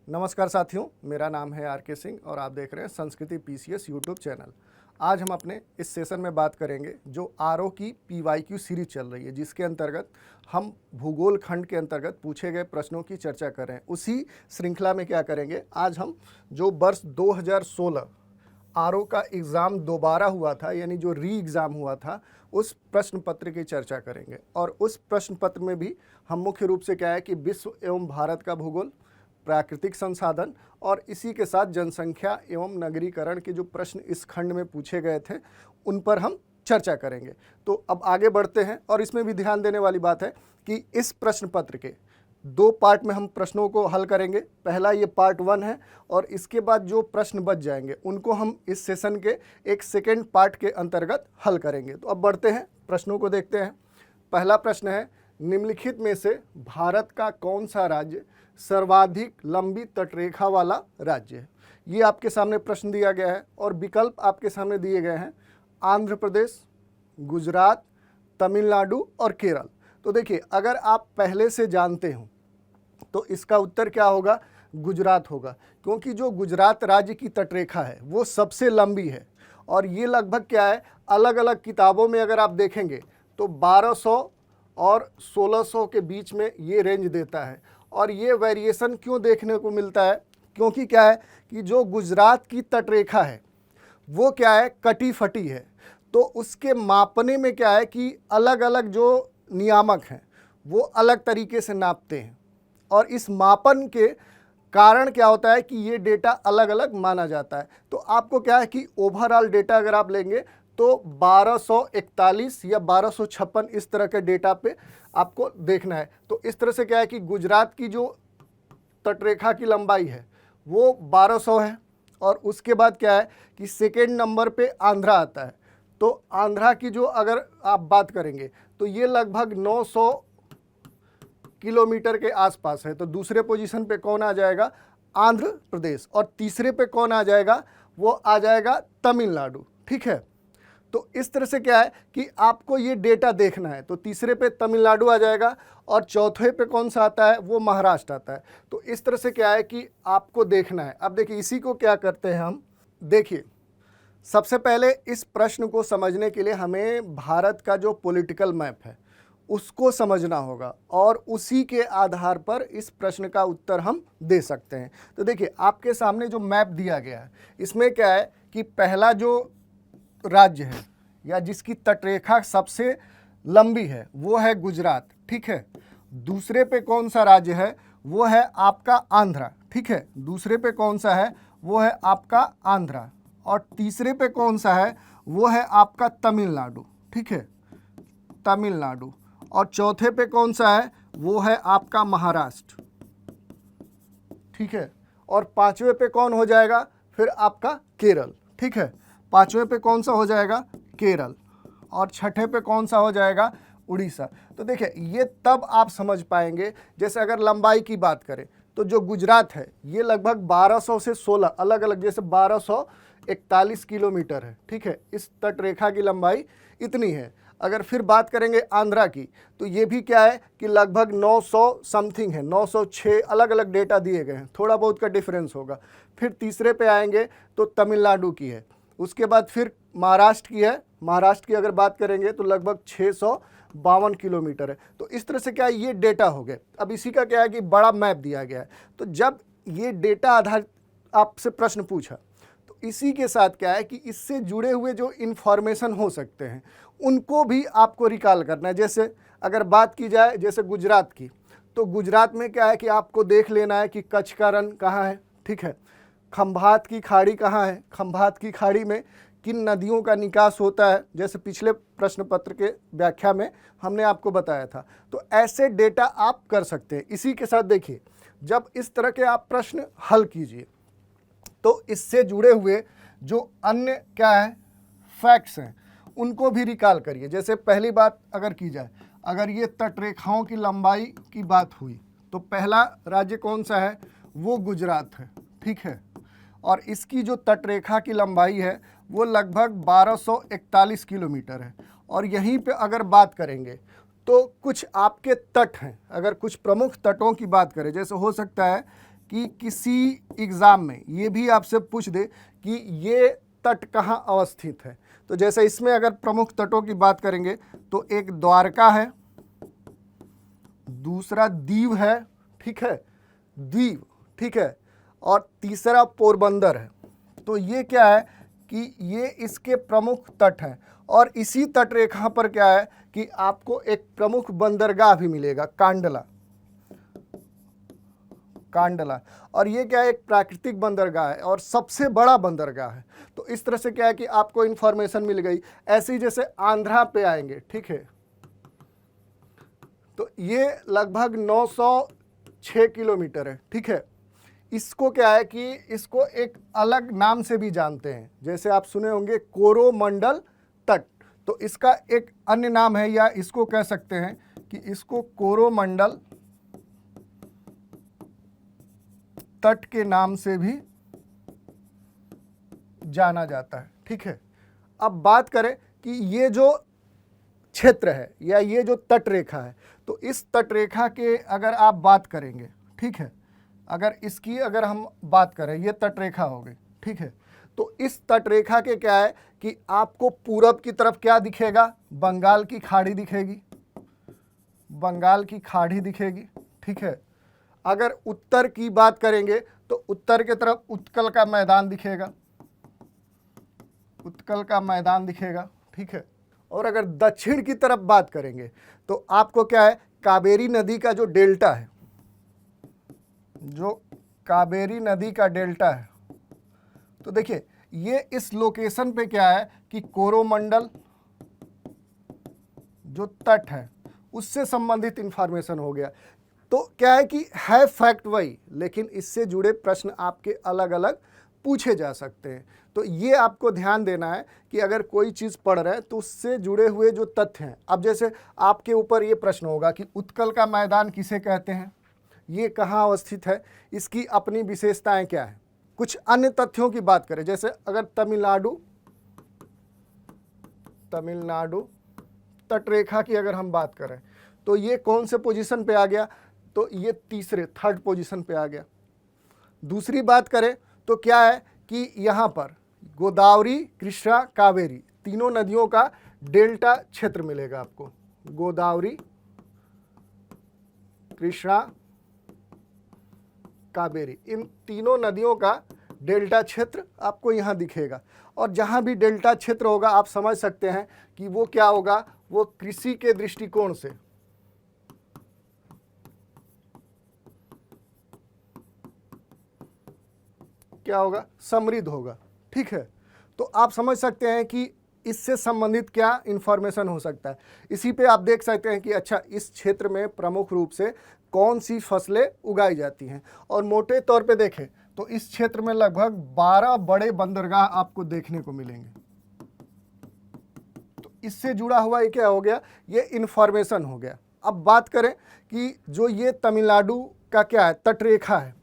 नमस्कार साथियों, मेरा नाम है आर के सिंह और आप देख रहे हैं संस्कृति पीसीएस यूट्यूब चैनल। आज हम अपने इस सेशन में बात करेंगे जो आरओ की पीवाईक्यू सीरीज चल रही है, जिसके अंतर्गत हम भूगोल खंड के अंतर्गत पूछे गए प्रश्नों की चर्चा कर रहे हैं। उसी श्रृंखला में क्या करेंगे, आज हम जो वर्ष 2016 आरओ का एग्ज़ाम दोबारा हुआ था, यानी जो री एग्ज़ाम हुआ था, उस प्रश्न पत्र की चर्चा करेंगे। और उस प्रश्न पत्र में भी हम मुख्य रूप से क्या है कि विश्व एवं भारत का भूगोल, प्राकृतिक संसाधन और इसी के साथ जनसंख्या एवं नगरीकरण के जो प्रश्न इस खंड में पूछे गए थे उन पर हम चर्चा करेंगे। तो अब आगे बढ़ते हैं और इसमें भी ध्यान देने वाली बात है कि इस प्रश्न पत्र के 2 पार्ट में हम प्रश्नों को हल करेंगे। पहला ये पार्ट 1 है और इसके बाद जो प्रश्न बच जाएंगे उनको हम इस सेशन के एक सेकेंड पार्ट के अंतर्गत हल करेंगे। तो अब बढ़ते हैं, प्रश्नों को देखते हैं। पहला प्रश्न है, निम्नलिखित में से भारत का कौन सा राज्य सर्वाधिक लंबी तटरेखा वाला राज्य है। ये आपके सामने प्रश्न दिया गया है और विकल्प आपके सामने दिए गए हैं, आंध्र प्रदेश, गुजरात, तमिलनाडु और केरल। तो देखिए, अगर आप पहले से जानते हो तो इसका उत्तर क्या होगा, गुजरात होगा, क्योंकि जो गुजरात राज्य की तटरेखा है वो सबसे लंबी है। और ये लगभग क्या है, अलग अलग किताबों में अगर आप देखेंगे तो 1200 और 1600 के बीच में ये रेंज देता है। और ये वेरिएशन क्यों देखने को मिलता है, क्योंकि क्या है कि जो गुजरात की तटरेखा है वो क्या है, कटी फटी है। तो उसके मापने में क्या है कि अलग अलग जो नियामक हैं वो अलग तरीके से नापते हैं। और इस मापन के कारण क्या होता है कि ये डेटा अलग अलग माना जाता है। तो आपको क्या है कि ओवरऑल डेटा अगर आप लेंगे तो 1241 या 1256 इस तरह के डेटा पे आपको देखना है। तो इस तरह से क्या है कि गुजरात की जो तटरेखा की लंबाई है वो 1200 है। और उसके बाद क्या है कि सेकेंड नंबर पे आंध्रा आता है। तो आंध्रा की जो अगर आप बात करेंगे तो ये लगभग 900 किलोमीटर के आसपास है। तो दूसरे पोजीशन पे कौन आ जाएगा, आंध्र प्रदेश। और तीसरे पे कौन आ जाएगा, वो आ जाएगा तमिलनाडु। ठीक है, तो इस तरह से क्या है कि आपको ये डेटा देखना है। तो तीसरे पे तमिलनाडु आ जाएगा और चौथे पे कौन सा आता है, वो महाराष्ट्र आता है। तो इस तरह से क्या है कि आपको देखना है। अब देखिए, इसी को क्या करते हैं हम, देखिए सबसे पहले इस प्रश्न को समझने के लिए हमें भारत का जो पॉलिटिकल मैप है उसको समझना होगा और उसी के आधार पर इस प्रश्न का उत्तर हम दे सकते हैं। तो देखिए, आपके सामने जो मैप दिया गया है इसमें क्या है कि पहला जो राज्य है या जिसकी तटरेखा सबसे लंबी है वो है गुजरात। ठीक है, दूसरे पे कौन सा राज्य है, वो है आपका आंध्रा। ठीक है, दूसरे पे कौन सा है, वो है आपका आंध्रा। और तीसरे पे कौन सा है, वो है आपका तमिलनाडु। ठीक है, तमिलनाडु। और चौथे पे कौन सा है, वो है आपका महाराष्ट्र। ठीक है, और पांचवे पे कौन हो जाएगा, फिर आपका केरल। ठीक है, पांचवे पे कौन सा हो जाएगा, केरल। और छठे पे कौन सा हो जाएगा, उड़ीसा। तो देखिए, ये तब आप समझ पाएंगे, जैसे अगर लंबाई की बात करें तो जो गुजरात है ये लगभग 1200 से 16 अलग अलग, जैसे 1241 किलोमीटर है। ठीक है, इस तटरेखा की लंबाई इतनी है। अगर फिर बात करेंगे आंध्रा की तो ये भी क्या है कि लगभग 900 समथिंग है, 906, अलग अलग डेटा दिए गए हैं, थोड़ा बहुत का डिफरेंस होगा। फिर तीसरे पे आएंगे तो तमिलनाडु की है। उसके बाद फिर महाराष्ट्र की है, महाराष्ट्र की अगर बात करेंगे तो लगभग 652 किलोमीटर है। तो इस तरह से क्या है, ये डेटा हो गए। अब इसी का क्या है कि बड़ा मैप दिया गया है। तो जब ये डेटा आधारित आपसे प्रश्न पूछा तो इसी के साथ क्या है कि इससे जुड़े हुए जो इन्फॉर्मेशन हो सकते हैं उनको भी आपको रिकॉल करना है। जैसे अगर बात की जाए जैसे गुजरात की, तो गुजरात में क्या है कि आपको देख लेना है कि कच्छ का रण कहाँ है। ठीक है, खंभात की खाड़ी कहाँ है, खंभात की खाड़ी में किन नदियों का निकास होता है, जैसे पिछले प्रश्न पत्र के व्याख्या में हमने आपको बताया था। तो ऐसे डेटा आप कर सकते हैं। इसी के साथ देखिए, जब इस तरह के आप प्रश्न हल कीजिए तो इससे जुड़े हुए जो अन्य क्या है फैक्ट्स हैं उनको भी रिकॉल करिए। जैसे पहली बात अगर की जाए, अगर ये तटरेखाओं की लंबाई की बात हुई तो पहला राज्य कौन सा है, वो गुजरात है। ठीक है, और इसकी जो तटरेखा की लंबाई है वो लगभग 1241 किलोमीटर है। और यहीं पे अगर बात करेंगे तो कुछ आपके तट हैं, अगर कुछ प्रमुख तटों की बात करें, जैसे हो सकता है कि किसी एग्ज़ाम में ये भी आपसे पूछ दे कि ये तट कहाँ अवस्थित है, तो जैसे इसमें अगर प्रमुख तटों की बात करेंगे तो एक द्वारका है, दूसरा दीव है, ठीक है, द्वीप, ठीक है, और तीसरा पोरबंदर है। तो ये क्या है कि ये इसके प्रमुख तट हैं। और इसी तट रेखा पर क्या है कि आपको एक प्रमुख बंदरगाह भी मिलेगा, कांडला। कांडला, और ये क्या है, एक प्राकृतिक बंदरगाह है और सबसे बड़ा बंदरगाह है। तो इस तरह से क्या है कि आपको इंफॉर्मेशन मिल गई। ऐसे ही जैसे आंध्रा पे आएंगे, ठीक है, तो ये लगभग 906 किलोमीटर है, ठीक है। इसको क्या है कि इसको एक अलग नाम से भी जानते हैं, जैसे आप सुने होंगे कोरोमंडल तट, तो इसका एक अन्य नाम है, या इसको कह सकते हैं कि इसको कोरोमंडल तट के नाम से भी जाना जाता है, ठीक है। अब बात करें कि ये जो क्षेत्र है या ये जो तट रेखा है, तो इस तट रेखा के अगर आप बात करेंगे, ठीक है, अगर इसकी अगर हम बात करें, ये तट रेखा हो गई, ठीक है, तो इस तट रेखा के क्या है कि आपको पूरब की तरफ क्या दिखेगा, बंगाल की खाड़ी दिखेगी, बंगाल की खाड़ी दिखेगी, ठीक है। अगर उत्तर की बात करेंगे तो उत्तर की तरफ उत्कल का मैदान दिखेगा, उत्कल का मैदान दिखेगा, ठीक है। और अगर दक्षिण की तरफ बात करेंगे तो आपको क्या है, कावेरी नदी का जो डेल्टा है, जो कावेरी नदी का डेल्टा है, तो देखिए ये इस लोकेशन पे क्या है कि कोरोमंडल जो तट है उससे संबंधित इंफॉर्मेशन हो गया। तो क्या है कि है फैक्ट वही, लेकिन इससे जुड़े प्रश्न आपके अलग अलग पूछे जा सकते हैं। तो ये आपको ध्यान देना है कि अगर कोई चीज़ पढ़ रहे हैं तो उससे जुड़े हुए जो तथ्य हैं, अब जैसे आपके ऊपर ये प्रश्न होगा कि उत्कल का मैदान किसे कहते हैं, ये कहाँ अवस्थित है, इसकी अपनी विशेषताएं क्या हैं। कुछ अन्य तथ्यों की बात करें, जैसे अगर तमिलनाडु तटरेखा की अगर हम बात करें तो ये कौन से पोजीशन पे आ गया, तो ये थर्ड पोजीशन पे आ गया। दूसरी बात करें तो क्या है कि यहाँ पर गोदावरी, कृष्णा, कावेरी तीनों नदियों का डेल्टा क्षेत्र मिलेगा आपको। गोदावरी, कृष्णा, कावेरी, इन तीनों नदियों का डेल्टा क्षेत्र आपको यहाँ दिखेगा। और जहाँ भी डेल्टा क्षेत्र होगा आप समझ सकते हैं कि वो क्या होगा, वो कृषि के दृष्टिकोण से क्या होगा, समृद्ध होगा, ठीक है। तो आप समझ सकते हैं कि इससे संबंधित क्या इंफॉर्मेशन हो सकता है। इसी पे आप देख सकते हैं कि अच्छा इस क्षेत्र में प्रमुख रूप से कौन सी फसलें उगाई जाती हैं। और मोटे तौर पे देखें तो इस क्षेत्र में लगभग 12 बड़े बंदरगाह आपको देखने को मिलेंगे। तो इससे जुड़ा हुआ ये क्या हो गया, ये इंफॉर्मेशन हो गया। अब बात करें कि जो ये तमिलनाडु का क्या है, तटरेखा है,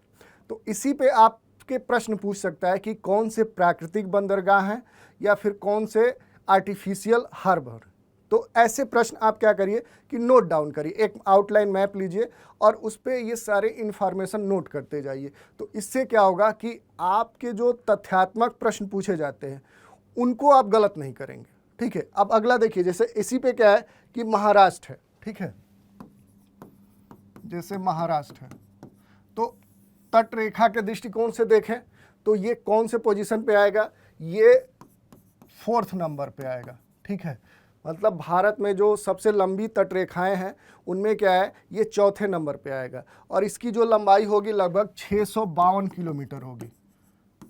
तो इसी पे आपके प्रश्न पूछ सकता है कि कौन से प्राकृतिक बंदरगाह हैं या फिर कौन से आर्टिफिशियल हार्बर। तो ऐसे प्रश्न आप क्या करिए कि नोट डाउन करिए, एक आउटलाइन मैप लीजिए और उस पर ये सारे इन्फॉर्मेशन नोट करते जाइए। तो इससे क्या होगा कि आपके जो तथ्यात्मक प्रश्न पूछे जाते हैं उनको आप गलत नहीं करेंगे, ठीक है। अब अगला देखिए, जैसे इसी पे क्या है कि महाराष्ट्र है, ठीक है, जैसे महाराष्ट्र है, तो तट रेखा के दृष्टिकोण से देखें तो ये कौन से पोजीशन पे आएगा, ये 4th नंबर पे आएगा, ठीक है। मतलब भारत में जो सबसे लंबी तट रेखाएं हैं उनमें क्या है, ये 4थे नंबर पे आएगा। और इसकी जो लंबाई होगी लगभग 652 किलोमीटर होगी,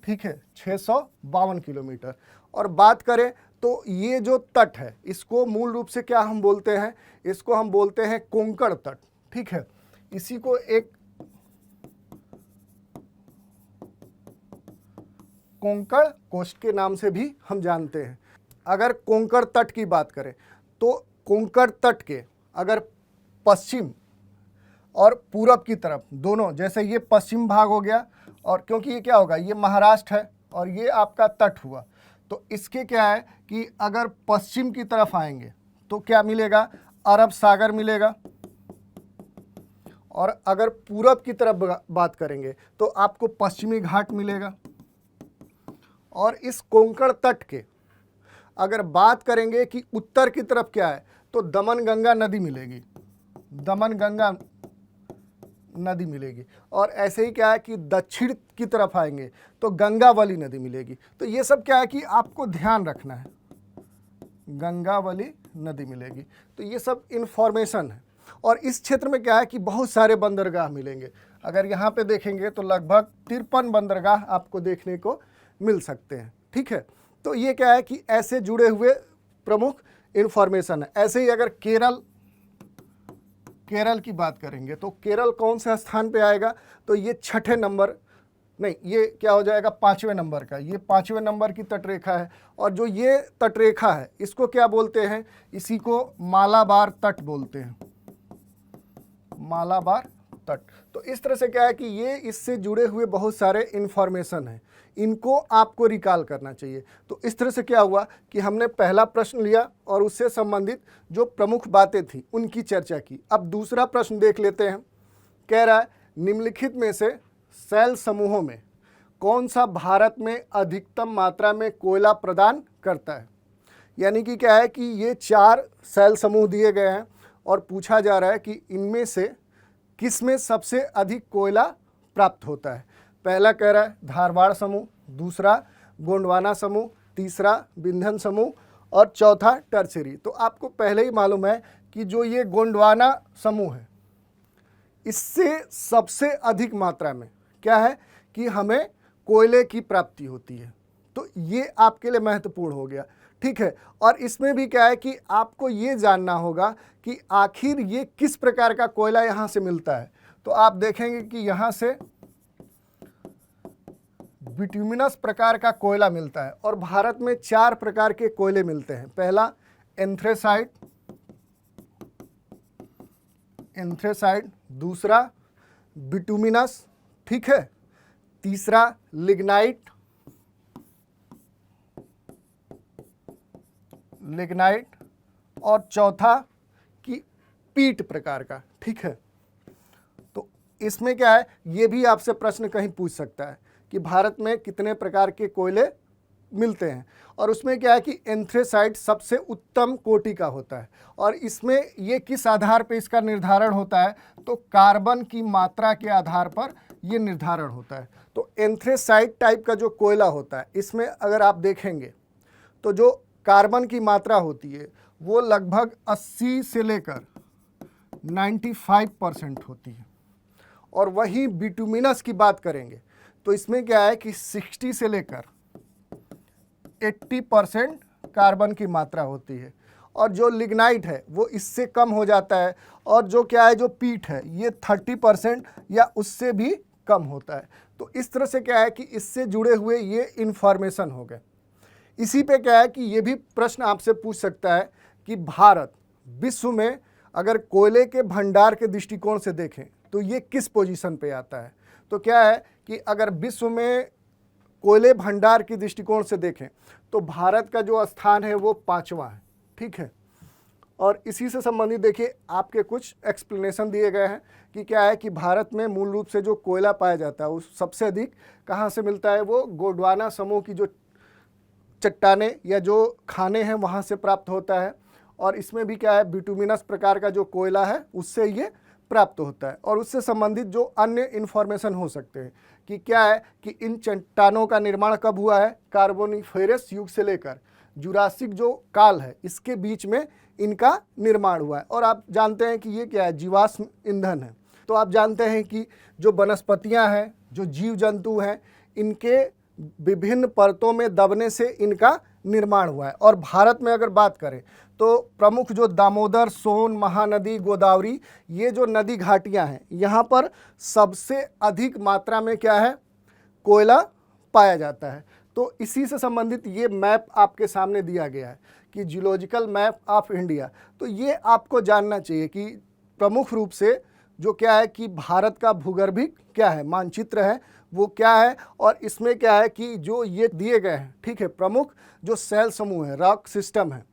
ठीक है, 652 किलोमीटर। और बात करें तो ये जो तट है इसको मूल रूप से क्या हम बोलते हैं, इसको हम बोलते हैं कोंकण तट, ठीक है। इसी को एक कोंकण कोस्ट के नाम से भी हम जानते हैं। अगर कोंकण तट की बात करें तो कोंकण तट के अगर पश्चिम और पूरब की तरफ दोनों, जैसे ये पश्चिम भाग हो गया, और क्योंकि ये क्या होगा, ये महाराष्ट्र है और ये आपका तट हुआ, तो इसके क्या है कि अगर पश्चिम की तरफ आएंगे तो क्या मिलेगा, अरब सागर मिलेगा, और अगर पूरब की तरफ बात करेंगे तो आपको पश्चिमी घाट मिलेगा। और इस कोंकण तट के अगर बात करेंगे कि उत्तर की तरफ क्या है, तो दमन गंगा नदी मिलेगी, दमन गंगा नदी मिलेगी। और ऐसे ही क्या है कि दक्षिण की तरफ आएंगे तो गंगावली नदी मिलेगी। तो ये सब क्या है कि आपको ध्यान रखना है, गंगावली नदी मिलेगी। तो ये सब इंफॉर्मेशन है। और इस क्षेत्र में क्या है कि बहुत सारे बंदरगाह मिलेंगे। अगर यहाँ पे देखेंगे तो लगभग 53 बंदरगाह आपको देखने को मिल सकते हैं। ठीक है, तो ये क्या है कि ऐसे जुड़े हुए प्रमुख इंफॉर्मेशन है। ऐसे ही अगर केरल की बात करेंगे तो केरल कौन से स्थान पे आएगा, तो ये छठे नंबर, नहीं ये क्या हो जाएगा 5वें नंबर का, ये 5वें नंबर की तटरेखा है। और जो ये तटरेखा है इसको क्या बोलते हैं, इसी को मालाबार तट बोलते हैं, मालाबार तट। तो इस तरह से क्या है कि ये इससे जुड़े हुए बहुत सारे इंफॉर्मेशन हैं, इनको आपको रिकॉल करना चाहिए। तो इस तरह से क्या हुआ कि हमने पहला प्रश्न लिया और उससे संबंधित जो प्रमुख बातें थी उनकी चर्चा की। अब दूसरा प्रश्न देख लेते हैं। कह रहा है निम्नलिखित में से शैल समूहों में कौन सा भारत में अधिकतम मात्रा में कोयला प्रदान करता है। यानी कि क्या है कि ये 4 शैल समूह दिए गए हैं और पूछा जा रहा है कि इनमें से किस में सबसे अधिक कोयला प्राप्त होता है। पहला कह रहा है धारवाड़ समूह, दूसरा गोंडवाना समूह, तीसरा विंध्य समूह और चौथा टर्चरी। तो आपको पहले ही मालूम है कि जो ये गोंडवाना समूह है इससे सबसे अधिक मात्रा में क्या है कि हमें कोयले की प्राप्ति होती है। तो ये आपके लिए महत्वपूर्ण हो गया। ठीक है, और इसमें भी क्या है कि आपको ये जानना होगा कि आखिर ये किस प्रकार का कोयला यहाँ से मिलता है। तो आप देखेंगे कि यहाँ से बिट्यूमिनस प्रकार का कोयला मिलता है और भारत में 4 प्रकार के कोयले मिलते हैं। पहला एंथ्रेसाइट, दूसरा बिट्यूमिनस, ठीक है, तीसरा लिग्नाइट और चौथा कि पीट प्रकार का। ठीक है, तो इसमें क्या है, ये भी आपसे प्रश्न कहीं पूछ सकता है कि भारत में कितने प्रकार के कोयले मिलते हैं। और उसमें क्या है कि एंथ्रेसाइट सबसे उत्तम कोटि का होता है। और इसमें ये किस आधार पर इसका निर्धारण होता है, तो कार्बन की मात्रा के आधार पर ये निर्धारण होता है। तो एंथ्रेसाइट टाइप का जो कोयला होता है इसमें अगर आप देखेंगे तो जो कार्बन की मात्रा होती है वो लगभग 80 से लेकर 95% होती है। और वहीं बिट्यूमिनस की बात करेंगे तो इसमें क्या है कि 60 से लेकर 80% कार्बन की मात्रा होती है। और जो लिग्नाइट है वो इससे कम हो जाता है। और जो क्या है, जो पीट है ये 30% या उससे भी कम होता है। तो इस तरह से क्या है कि इससे जुड़े हुए ये इंफॉर्मेशन हो गए। इसी पे क्या है कि ये भी प्रश्न आपसे पूछ सकता है कि भारत विश्व में अगर कोयले के भंडार के दृष्टिकोण से देखें तो ये किस पोजीशन पे आता है। तो क्या है कि अगर विश्व में कोयले भंडार की दृष्टिकोण से देखें तो भारत का जो स्थान है वो 5वां है। ठीक है, और इसी से संबंधित देखिए आपके कुछ एक्सप्लेनेशन दिए गए हैं कि क्या है कि भारत में मूल रूप से जो कोयला पाया जाता है उस सबसे अधिक कहाँ से मिलता है, वो गोंडवाना समूह की जो चट्टाने या जो खाने हैं वहाँ से प्राप्त होता है। और इसमें भी क्या है, बिट्यूमिनस प्रकार का जो कोयला है उससे ये प्राप्त होता है। और उससे संबंधित जो अन्य इन्फॉर्मेशन हो सकते हैं कि क्या है कि इन चट्टानों का निर्माण कब हुआ है, कार्बोनिफेरस युग से लेकर जुरासिक जो काल है इसके बीच में इनका निर्माण हुआ है। और आप जानते हैं कि ये क्या है, जीवाश्म ईंधन है। तो आप जानते हैं कि जो वनस्पतियां हैं, जो जीव जंतु हैं, इनके विभिन्न परतों में दबने से इनका निर्माण हुआ है। और भारत में अगर बात करें तो प्रमुख जो दामोदर, सोन, महानदी, गोदावरी, ये जो नदी घाटियां हैं यहाँ पर सबसे अधिक मात्रा में क्या है, कोयला पाया जाता है। तो इसी से संबंधित ये मैप आपके सामने दिया गया है कि जियोलॉजिकल मैप ऑफ इंडिया। तो ये आपको जानना चाहिए कि प्रमुख रूप से जो क्या है कि भारत का भूगर्भिक क्या है मानचित्र है वो क्या है। और इसमें क्या है कि जो ये दिए गए हैं, ठीक है, प्रमुख जो शैल समूह है, रॉक सिस्टम है,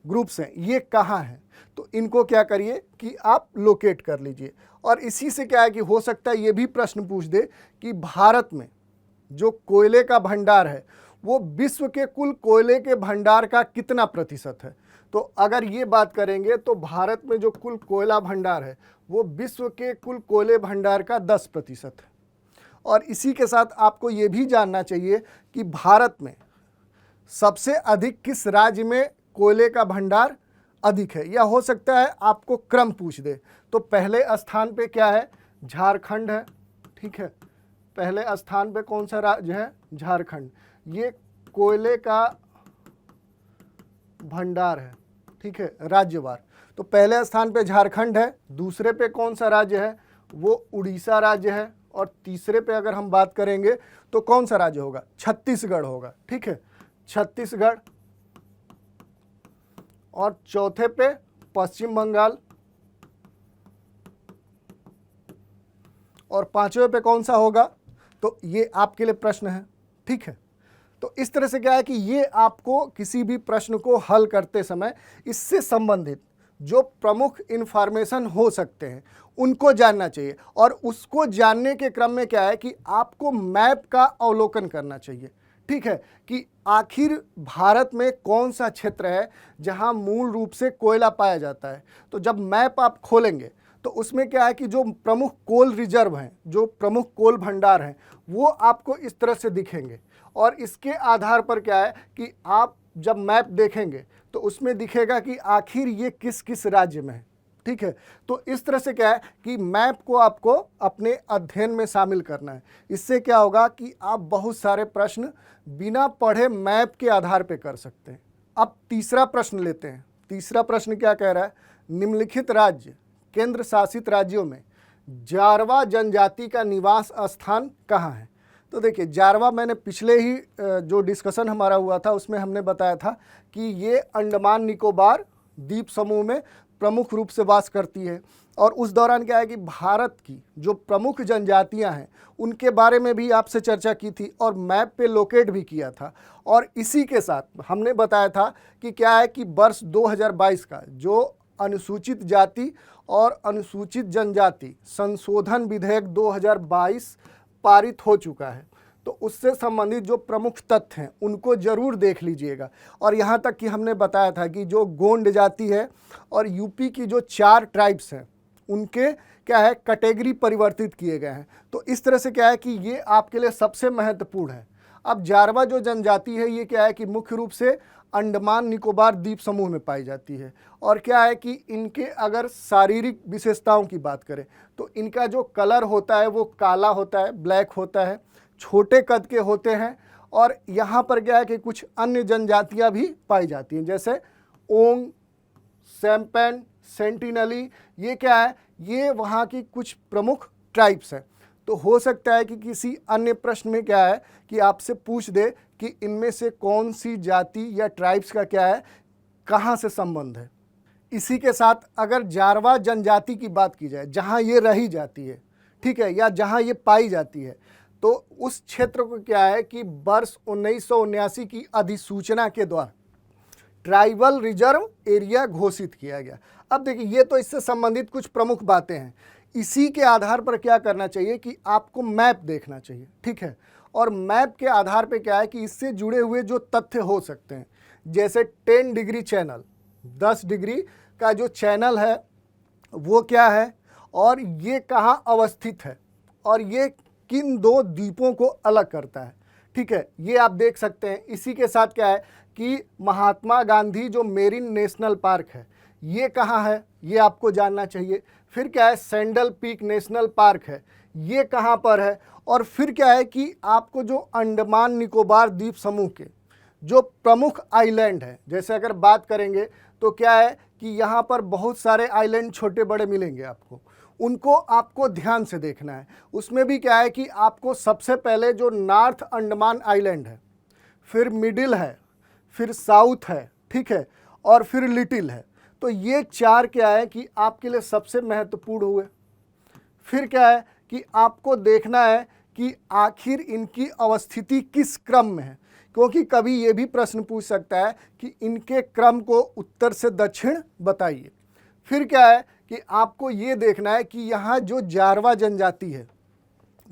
ग्रुप्स हैं ये कहाँ हैं, तो इनको क्या करिए कि आप लोकेट कर लीजिए। और इसी से क्या है कि हो सकता है ये भी प्रश्न पूछ दे कि भारत में जो कोयले का भंडार है वो विश्व के कुल कोयले के भंडार का कितना प्रतिशत है। तो अगर ये बात करेंगे तो भारत में जो कुल कोयला भंडार है वो विश्व के कुल कोयले भंडार का 10% है। और इसी के साथ आपको ये भी जानना चाहिए कि भारत में सबसे अधिक किस राज्य में कोयले का भंडार अधिक है, या हो सकता है आपको क्रम पूछ दे। तो पहले स्थान पे क्या है, झारखंड है, ठीक है, पहले स्थान पे कौन सा राज्य है, झारखंड, ये कोयले का भंडार है, ठीक है, राज्यवार। तो पहले स्थान पे झारखंड है, दूसरे पे कौन सा राज्य है, वो उड़ीसा राज्य है, और तीसरे पे अगर हम बात करेंगे तो कौन सा राज्य होगा, छत्तीसगढ़ होगा, ठीक है, छत्तीसगढ़। और चौथे पे पश्चिम बंगाल, और पांचवें पे कौन सा होगा, तो ये आपके लिए प्रश्न है, ठीक है। तो इस तरह से क्या है कि ये आपको किसी भी प्रश्न को हल करते समय इससे संबंधित जो प्रमुख इन्फॉर्मेशन हो सकते हैं उनको जानना चाहिए। और उसको जानने के क्रम में क्या है कि आपको मैप का अवलोकन करना चाहिए, ठीक है, कि आखिर भारत में कौन सा क्षेत्र है जहां मूल रूप से कोयला पाया जाता है। तो जब मैप आप खोलेंगे तो उसमें क्या है कि जो प्रमुख कोल रिजर्व हैं, जो प्रमुख कोल भंडार हैं, वो आपको इस तरह से दिखेंगे। और इसके आधार पर क्या है कि आप जब मैप देखेंगे तो उसमें दिखेगा कि आखिर ये किस किस राज्य में है, ठीक है। तो इस तरह से क्या है कि मैप को आपको अपने अध्ययन में शामिल करना है। इससे क्या होगा कि आप बहुत सारे प्रश्न बिना पढ़े मैप के आधार पर कर सकते हैं। अब तीसरा प्रश्न लेते हैं। तीसरा प्रश्न क्या कह रहा है, निम्नलिखित राज्य केंद्र शासित राज्यों में जारवा जनजाति का निवास स्थान कहाँ है। तो देखिए, जारवा मैंने पिछले ही जो डिस्कशन हमारा हुआ था उसमें हमने बताया था कि ये अंडमान निकोबार द्वीप समूह में प्रमुख रूप से वास करती है। और उस दौरान क्या है कि भारत की जो प्रमुख जनजातियां हैं उनके बारे में भी आपसे चर्चा की थी और मैप पे लोकेट भी किया था। और इसी के साथ हमने बताया था कि क्या है कि वर्ष 2022 का जो अनुसूचित जाति और अनुसूचित जनजाति संशोधन विधेयक 2022 पारित हो चुका है। तो उससे संबंधित जो प्रमुख तथ्य हैं उनको जरूर देख लीजिएगा। और यहाँ तक कि हमने बताया था कि जो गोंड जाति है और यूपी की जो 4 ट्राइब्स हैं उनके क्या है कैटेगरी परिवर्तित किए गए हैं। तो इस तरह से क्या है कि ये आपके लिए सबसे महत्वपूर्ण है। अब जारवा जो जनजाति है ये क्या है कि मुख्य रूप से अंडमान निकोबार द्वीप समूह में पाई जाती है। और क्या है कि इनके अगर शारीरिक विशेषताओं की बात करें तो इनका जो कलर होता है वो काला होता है, ब्लैक होता है, छोटे कद के होते हैं। और यहाँ पर क्या है कि कुछ अन्य जनजातियाँ भी पाई जाती हैं जैसे ओंग, सैम्पैन, सेंटिनली, ये क्या है, ये वहाँ की कुछ प्रमुख ट्राइब्स हैं। तो हो सकता है कि किसी अन्य प्रश्न में क्या है कि आपसे पूछ दे कि इनमें से कौन सी जाति या ट्राइब्स का क्या है, कहाँ से संबंध है। इसी के साथ अगर जारवा जनजाति की बात की जाए जहाँ ये रही जाती है, ठीक है, या जहाँ ये पाई जाती है, तो उस क्षेत्र को क्या है कि वर्ष 1979 की अधिसूचना के द्वारा ट्राइबल रिजर्व एरिया घोषित किया गया। अब देखिए, ये तो इससे संबंधित कुछ प्रमुख बातें हैं। इसी के आधार पर क्या करना चाहिए कि आपको मैप देखना चाहिए, ठीक है। और मैप के आधार पर क्या है कि इससे जुड़े हुए जो तथ्य हो सकते हैं, जैसे 10 डिग्री चैनल, 10 डिग्री का जो चैनल है वो क्या है, और ये कहाँ अवस्थित है, और ये किन 2 द्वीपों को अलग करता है, ठीक है, ये आप देख सकते हैं। इसी के साथ क्या है कि महात्मा गांधी जो मेरिन नेशनल पार्क है ये कहाँ है, ये आपको जानना चाहिए। फिर क्या है, सैंडल पीक नेशनल पार्क है, ये कहाँ पर है। और फिर क्या है कि आपको जो अंडमान निकोबार द्वीप समूह के जो प्रमुख आइलैंड है, जैसे अगर बात करेंगे तो क्या है कि यहाँ पर बहुत सारे आइलैंड छोटे बड़े मिलेंगे आपको, उनको आपको ध्यान से देखना है। उसमें भी क्या है कि आपको सबसे पहले जो नॉर्थ अंडमान आइलैंड है, फिर मिडिल है, फिर साउथ है, ठीक है, और फिर लिटिल है। तो ये 4 क्या है कि आपके लिए सबसे महत्वपूर्ण हुए। फिर क्या है कि आपको देखना है कि आखिर इनकी अवस्थिति किस क्रम में है, क्योंकि कभी ये भी प्रश्न पूछ सकता है कि इनके क्रम को उत्तर से दक्षिण बताइए। फिर क्या है कि आपको ये देखना है कि यहाँ जो जारवा जनजाति है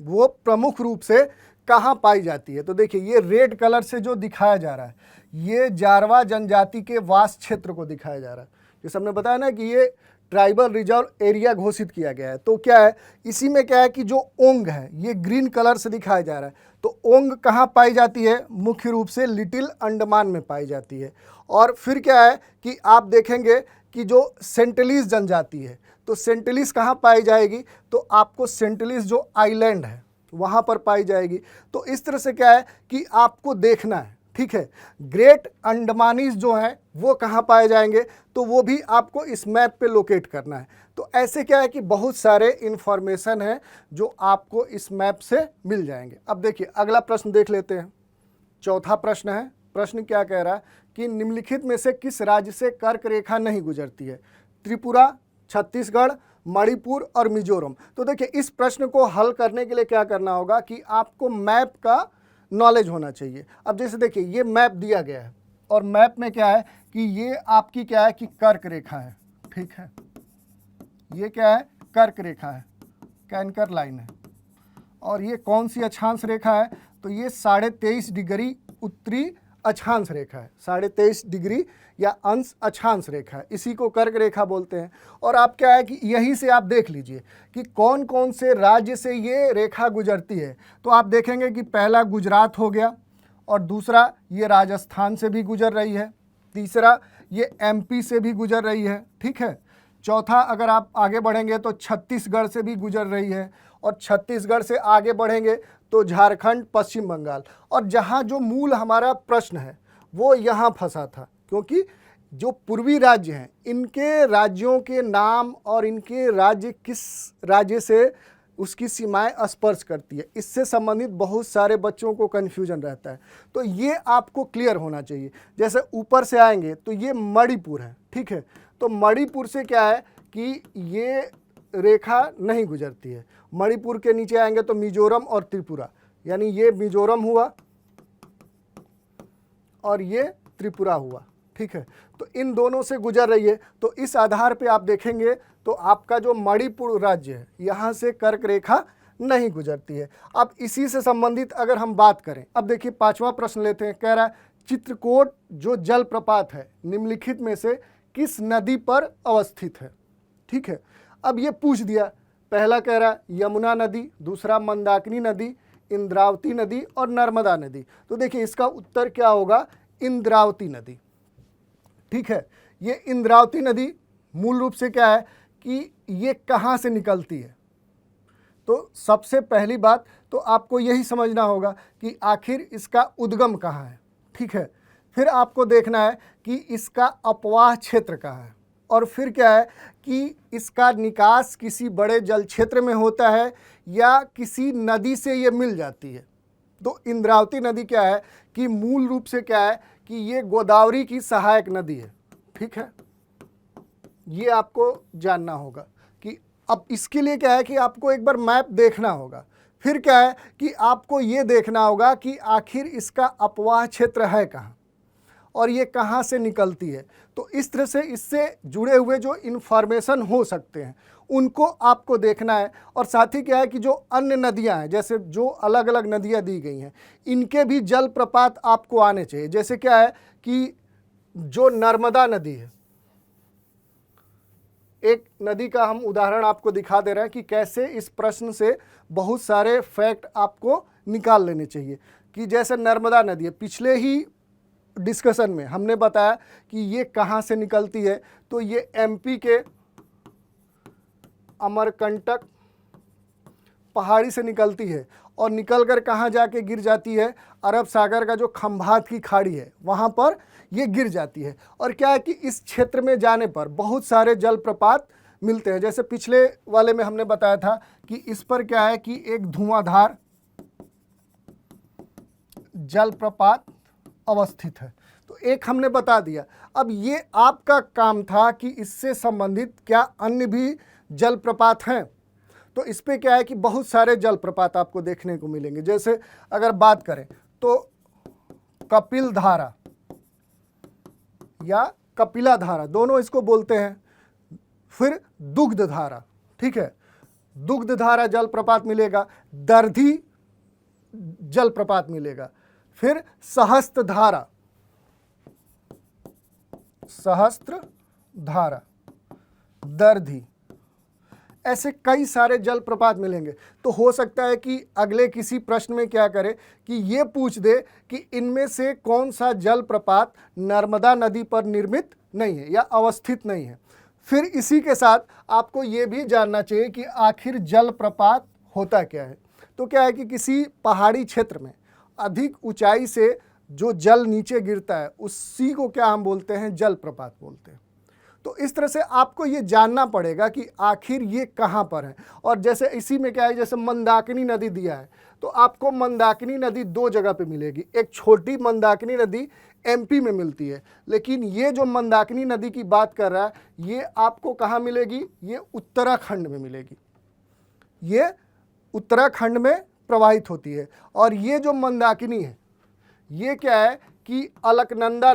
वो प्रमुख रूप से कहाँ पाई जाती है। तो देखिए ये रेड कलर से जो दिखाया जा रहा है ये जारवा जनजाति के वास क्षेत्र को दिखाया जा रहा है। जैसे हमने बताया ना कि ये ट्राइबल रिजर्व एरिया घोषित किया गया है। तो क्या है इसी में क्या है कि जो ओंग है ये ग्रीन कलर से दिखाया जा रहा है। तो ओंग कहाँ पाई जाती है? मुख्य रूप से लिटिल अंडमान में पाई जाती है। और फिर क्या है कि आप देखेंगे कि जो सेंटलीस जनजाति है तो सेंटलीस कहाँ पाई जाएगी? तो आपको सेंटलीस जो आइलैंड है वहाँ पर पाई जाएगी। तो इस तरह से क्या है कि आपको देखना है, ठीक है। ग्रेट अंडमानीज जो हैं वो कहाँ पाए जाएंगे? तो वो भी आपको इस मैप पे लोकेट करना है। तो ऐसे क्या है कि बहुत सारे इन्फॉर्मेशन हैं जो आपको इस मैप से मिल जाएंगे। अब देखिए अगला प्रश्न देख लेते हैं। चौथा प्रश्न है। प्रश्न क्या कह रहा है कि निम्नलिखित में से किस राज्य से कर्क रेखा नहीं गुजरती है? त्रिपुरा, छत्तीसगढ़, मणिपुर और मिजोरम। तो देखिए इस प्रश्न को हल करने के लिए क्या करना होगा कि आपको मैप का नॉलेज होना चाहिए। अब जैसे देखिए ये मैप दिया गया है और मैप में क्या है कि ये आपकी क्या है कि कर्क रेखा है, ठीक है। ये क्या है? कर्क रेखा है, कैनकर लाइन है। और ये कौन सी अक्षांश रेखा है? तो ये 23.5 डिग्री उत्तरी अक्षांश रेखा है। 23.5 डिग्री या अंश अक्षांश रेखा है, इसी को कर्क रेखा बोलते हैं। और आप क्या है कि यहीं से आप देख लीजिए कि कौन कौन से राज्य से ये रेखा गुजरती है। तो आप देखेंगे कि पहला गुजरात हो गया, और दूसरा ये राजस्थान से भी गुजर रही है, तीसरा ये एमपी से भी गुजर रही है, ठीक है। चौथा अगर आप आगे बढ़ेंगे तो छत्तीसगढ़ से भी गुजर रही है, और छत्तीसगढ़ से आगे बढ़ेंगे तो झारखंड, पश्चिम बंगाल। और जहाँ जो मूल हमारा प्रश्न है वो यहाँ फंसा था, क्योंकि जो पूर्वी राज्य हैं इनके राज्यों के नाम और इनके राज्य किस राज्य से उसकी सीमाएं स्पर्श करती है, इससे संबंधित बहुत सारे बच्चों को कन्फ्यूजन रहता है। तो ये आपको क्लियर होना चाहिए। जैसे ऊपर से आएंगे तो ये मणिपुर है, ठीक है। तो मणिपुर से क्या है कि ये रेखा नहीं गुजरती है। मणिपुर के नीचे आएंगे तो मिजोरम और त्रिपुरा, यानी ये मिजोरम हुआ और ये त्रिपुरा हुआ, ठीक है। तो इन दोनों से गुजर रही है। तो इस आधार पे आप देखेंगे तो आपका जो मणिपुर राज्य है यहाँ से कर्क रेखा नहीं गुजरती है। अब इसी से संबंधित अगर हम बात करें, अब देखिए पांचवा प्रश्न लेते हैं। कह रहा है चित्रकूट जो जलप्रपात है निम्नलिखित में से किस नदी पर अवस्थित है, ठीक है। अब ये पूछ दिया, पहला कह रहा है यमुना नदी, दूसरा मंदाकिनी नदी, इंद्रावती नदी और नर्मदा नदी। तो देखिए इसका उत्तर क्या होगा? इंद्रावती नदी, ठीक है। ये इंद्रावती नदी मूल रूप से क्या है कि ये कहाँ से निकलती है? तो सबसे पहली बात तो आपको यही समझना होगा कि आखिर इसका उद्गम कहाँ है, ठीक है। फिर आपको देखना है कि इसका अपवाह क्षेत्र कहाँ है, और फिर क्या है कि इसका निकास किसी बड़े जल क्षेत्र में होता है या किसी नदी से ये मिल जाती है। तो इंद्रावती नदी क्या है कि मूल रूप से क्या है कि ये गोदावरी की सहायक नदी है, ठीक है। ये आपको जानना होगा कि अब इसके लिए क्या है कि आपको एक बार मैप देखना होगा। फिर क्या है कि आपको ये देखना होगा कि आखिर इसका अपवाह क्षेत्र है कहाँ और ये कहाँ से निकलती है। तो इस तरह से इससे जुड़े हुए जो इन्फॉर्मेशन हो सकते हैं उनको आपको देखना है। और साथ ही क्या है कि जो अन्य नदियाँ हैं, जैसे जो अलग अलग नदियाँ दी गई हैं, इनके भी जलप्रपात आपको आने चाहिए। जैसे क्या है कि जो नर्मदा नदी है, एक नदी का हम उदाहरण आपको दिखा दे रहे हैं कि कैसे इस प्रश्न से बहुत सारे फैक्ट आपको निकाल लेने चाहिए। कि जैसे नर्मदा नदी है, पिछले ही डिस्कशन में हमने बताया कि ये कहाँ से निकलती है। तो ये एमपी के अमरकंटक पहाड़ी से निकलती है और निकलकर कहाँ जाके गिर जाती है? अरब सागर का जो खंभात की खाड़ी है वहाँ पर ये गिर जाती है। और क्या है कि इस क्षेत्र में जाने पर बहुत सारे जलप्रपात मिलते हैं। जैसे पिछले वाले में हमने बताया था कि इस पर क्या है कि एक धुआंधार जलप्रपात अवस्थित है। तो एक हमने बता दिया। अब ये आपका काम था कि इससे संबंधित क्या अन्य भी जलप्रपात हैं। तो इस पे क्या है कि बहुत सारे जलप्रपात आपको देखने को मिलेंगे। जैसे अगर बात करें तो कपिल धारा या कपिला धारा, दोनों इसको बोलते हैं। फिर दुग्ध धारा, ठीक है, दुग्ध धारा जलप्रपात मिलेगा, दर्धी जलप्रपात मिलेगा। फिर सहस्त्र धारा, सहस्त्र धारा, दर्धी, ऐसे कई सारे जलप्रपात मिलेंगे। तो हो सकता है कि अगले किसी प्रश्न में क्या करे कि ये पूछ दे कि इनमें से कौन सा जलप्रपात नर्मदा नदी पर निर्मित नहीं है या अवस्थित नहीं है। फिर इसी के साथ आपको ये भी जानना चाहिए कि आखिर जलप्रपात होता क्या है। तो क्या है कि किसी पहाड़ी क्षेत्र में अधिक ऊंचाई से जो जल नीचे गिरता है उसी को क्या हम बोलते हैं, जलप्रपात बोलते हैं। तो इस तरह से आपको ये जानना पड़ेगा कि आखिर ये कहाँ पर है। और जैसे इसी में क्या है, जैसे मंदाकिनी नदी दिया है तो आपको मंदाकिनी नदी दो जगह पे मिलेगी। एक छोटी मंदाकिनी नदी एमपी में मिलती है, लेकिन ये जो मंदाकिनी नदी की बात कर रहा है ये आपको कहाँ मिलेगी, ये उत्तराखंड में मिलेगी। ये उत्तराखंड में प्रवाहित होती है। और ये जो मंदाकिनी है ये क्या है कि अलकनंदा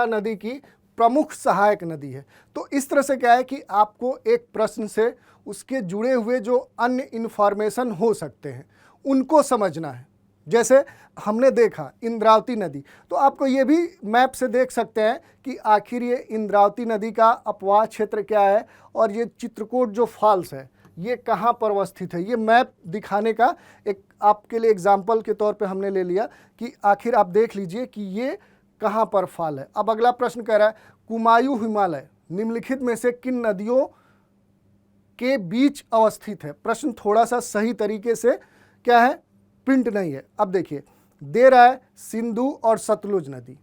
नदी की प्रमुख सहायक नदी है। तो इस तरह से क्या है कि आपको एक प्रश्न से उसके जुड़े हुए जो अन्य इन्फॉर्मेशन हो सकते हैं उनको समझना है। जैसे हमने देखा इंद्रावती नदी, तो आपको ये भी मैप से देख सकते हैं कि आखिर ये इंद्रावती नदी का अपवाह क्षेत्र क्या है और ये चित्रकूट जो फॉल्स है ये कहाँ पर अवस्थित है। ये मैप दिखाने का एक आपके लिए एग्जाम्पल के तौर पे हमने ले लिया कि आखिर आप देख लीजिए कि ये कहाँ पर फॉल है। अब अगला प्रश्न कह रहा है कुमायूं हिमालय निम्नलिखित में से किन नदियों के बीच अवस्थित है। प्रश्न थोड़ा सा सही तरीके से क्या है, प्रिंट नहीं है। अब देखिए दे रहा है सिंधु और सतलुज नदी,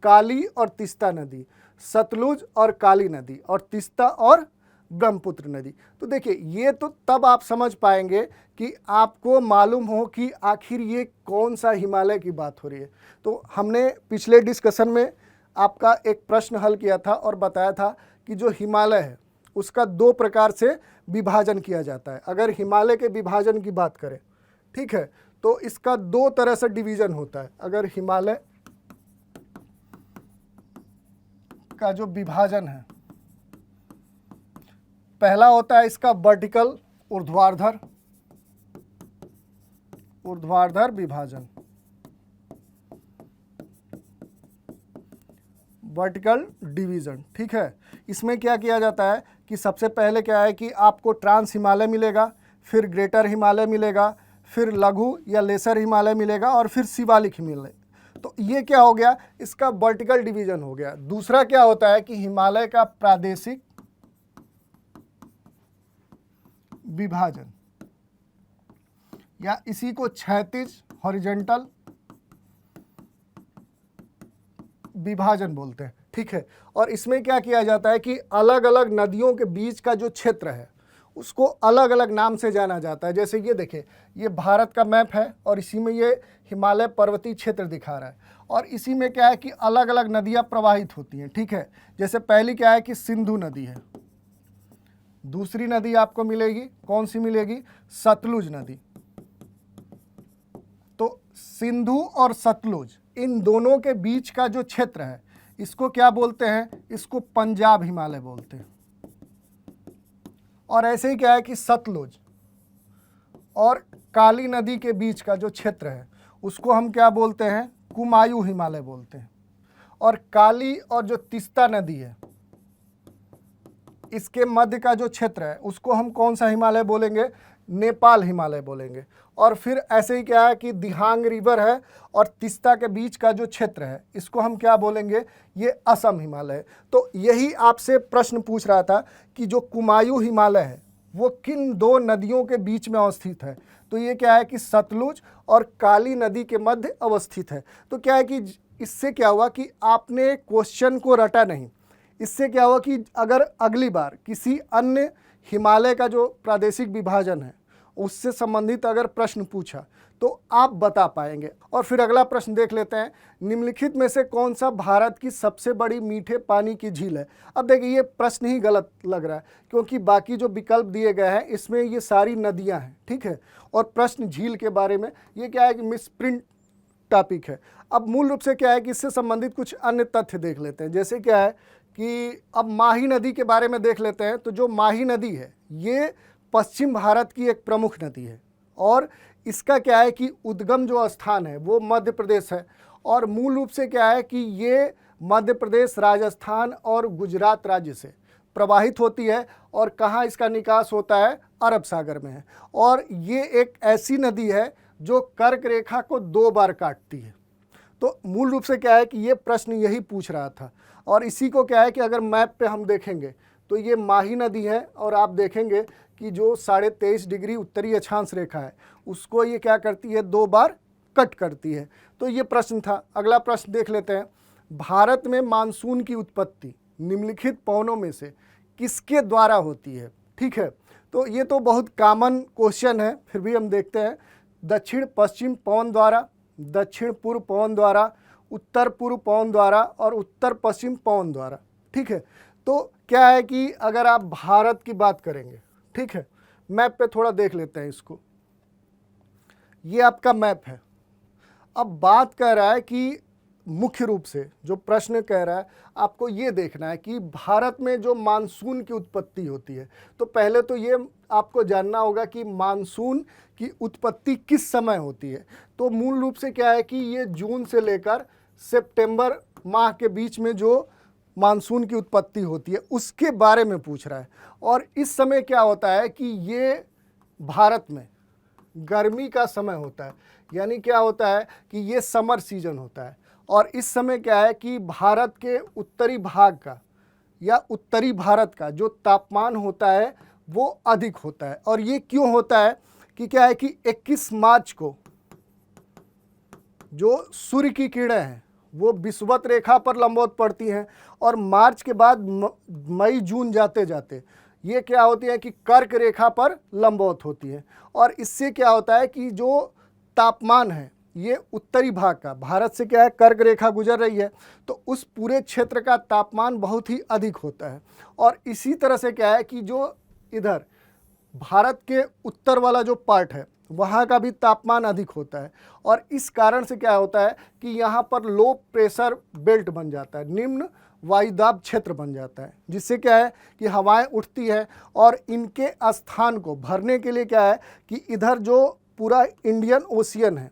काली और तीस्ता नदी, सतलुज और काली नदी, और तीस्ता और ब्रह्मपुत्र नदी। तो देखिए ये तो तब आप समझ पाएंगे कि आपको मालूम हो कि आखिर ये कौन सा हिमालय की बात हो रही है। तो हमने पिछले डिस्कशन में आपका एक प्रश्न हल किया था और बताया था कि जो हिमालय है उसका दो प्रकार से विभाजन किया जाता है। अगर हिमालय के विभाजन की बात करें, ठीक है, तो इसका दो तरह से डिवीजन होता है। अगर हिमालय का जो विभाजन है, पहला होता है इसका वर्टिकल ऊर्ध्वाधर विभाजन, वर्टिकल डिवीजन, ठीक है। इसमें क्या किया जाता है कि सबसे पहले क्या है कि आपको ट्रांस हिमालय मिलेगा, फिर ग्रेटर हिमालय मिलेगा, फिर लघु या लेसर हिमालय मिलेगा और फिर शिवालिक हिमालय। तो ये क्या हो गया, इसका वर्टिकल डिवीजन हो गया। दूसरा क्या होता है कि हिमालय का प्रादेशिक विभाजन, या इसी को क्षैतिज हॉरिजॉन्टल विभाजन बोलते हैं, ठीक है। और इसमें क्या किया जाता है कि अलग अलग नदियों के बीच का जो क्षेत्र है उसको अलग अलग नाम से जाना जाता है। जैसे ये देखिए, ये भारत का मैप है और इसी में ये हिमालय पर्वतीय क्षेत्र दिखा रहा है और इसी में क्या है कि अलग अलग नदियाँ प्रवाहित होती हैं, ठीक है। जैसे पहली क्या है कि सिंधु नदी है, दूसरी नदी आपको मिलेगी, कौन सी मिलेगी, सतलुज नदी। तो सिंधु और सतलुज इन दोनों के बीच का जो क्षेत्र है इसको क्या बोलते हैं, इसको पंजाब हिमालय बोलते हैं। और ऐसे ही क्या है कि सतलुज और काली नदी के बीच का जो क्षेत्र है उसको हम क्या बोलते हैं, कुमायूं हिमालय बोलते हैं। और काली और जो तीस्ता नदी है इसके मध्य का जो क्षेत्र है उसको हम कौन सा हिमालय बोलेंगे, नेपाल हिमालय बोलेंगे। और फिर ऐसे ही क्या है कि दिहांग रिवर है और तीस्ता के बीच का जो क्षेत्र है इसको हम क्या बोलेंगे, ये असम हिमालय। तो यही आपसे प्रश्न पूछ रहा था कि जो कुमायूं हिमालय है वो किन दो नदियों के बीच में अवस्थित है। तो ये क्या है कि सतलुज और काली नदी के मध्य अवस्थित है। तो क्या है कि इससे क्या हुआ कि आपने क्वेश्चन को रटा नहीं। इससे क्या हुआ कि अगर अगली बार किसी अन्य हिमालय का जो प्रादेशिक विभाजन है उससे संबंधित अगर प्रश्न पूछा तो आप बता पाएंगे। और फिर अगला प्रश्न देख लेते हैं, निम्नलिखित में से कौन सा भारत की सबसे बड़ी मीठे पानी की झील है। अब देखिए ये प्रश्न ही गलत लग रहा है, क्योंकि बाकी जो विकल्प दिए गए हैं इसमें ये सारी नदियां हैं, ठीक है। और प्रश्न झील के बारे में ये क्या है कि मिसप्रिंट टॉपिक है। अब मूल रूप से क्या है कि इससे संबंधित कुछ अन्य तथ्य देख लेते हैं। जैसे क्या है कि अब माही नदी के बारे में देख लेते हैं। तो जो माही नदी है ये पश्चिम भारत की एक प्रमुख नदी है, और इसका क्या है कि उद्गम जो स्थान है वो मध्य प्रदेश है। और मूल रूप से क्या है कि ये मध्य प्रदेश, राजस्थान और गुजरात राज्य से प्रवाहित होती है। और कहाँ इसका निकास होता है, अरब सागर में है। और ये एक ऐसी नदी है जो कर्क रेखा को 2 बार काटती है। तो मूल रूप से क्या है कि ये प्रश्न यही पूछ रहा था। और इसी को क्या है कि अगर मैप पे हम देखेंगे तो ये माही नदी है, और आप देखेंगे कि जो 23.5 डिग्री उत्तरी अक्षांश रेखा है उसको ये क्या करती है, 2 बार कट करती है। तो ये प्रश्न था। अगला प्रश्न देख लेते हैं, भारत में मानसून की उत्पत्ति निम्नलिखित पवनों में से किसके द्वारा होती है। ठीक है, तो ये तो बहुत कॉमन क्वेश्चन है, फिर भी हम देखते हैं। दक्षिण पश्चिम पवन द्वारा, दक्षिण पूर्व पवन द्वारा, उत्तर पूर्व पवन द्वारा और उत्तर पश्चिम पवन द्वारा। ठीक है, तो क्या है कि अगर आप भारत की बात करेंगे, ठीक है, मैप पे थोड़ा देख लेते हैं इसको। ये आपका मैप है। अब बात कर रहा है कि मुख्य रूप से जो प्रश्न कह रहा है आपको ये देखना है कि भारत में जो मानसून की उत्पत्ति होती है, तो पहले तो ये आपको जानना होगा कि मानसून की उत्पत्ति किस समय होती है। तो मूल रूप से क्या है कि ये जून से लेकर सितंबर माह के बीच में जो मानसून की उत्पत्ति होती है उसके बारे में पूछ रहा है। और इस समय क्या होता है कि ये भारत में गर्मी का समय होता है, यानी क्या होता है कि ये समर सीजन होता है। और इस समय क्या है कि भारत के उत्तरी भाग का या उत्तरी भारत का जो तापमान होता है वो अधिक होता है। और ये क्यों होता है कि क्या है कि 21 मार्च को जो सूर्य की किरणें हैं वो विषुवत रेखा पर लंबवत पड़ती हैं, और मार्च के बाद मई जून जाते जाते ये क्या होती है कि कर्क रेखा पर लंबवत होती है। और इससे क्या होता है कि जो तापमान है ये उत्तरी भाग का, भारत से क्या है कर्क रेखा गुजर रही है, तो उस पूरे क्षेत्र का तापमान बहुत ही अधिक होता है। और इसी तरह से क्या है कि जो इधर भारत के उत्तर वाला जो पार्ट है वहाँ का भी तापमान अधिक होता है। और इस कारण से क्या होता है कि यहाँ पर लो प्रेशर बेल्ट बन जाता है, निम्न वायुदाब क्षेत्र बन जाता है, जिससे क्या है कि हवाएं उठती हैं। और इनके स्थान को भरने के लिए क्या है कि इधर जो पूरा इंडियन ओशियन है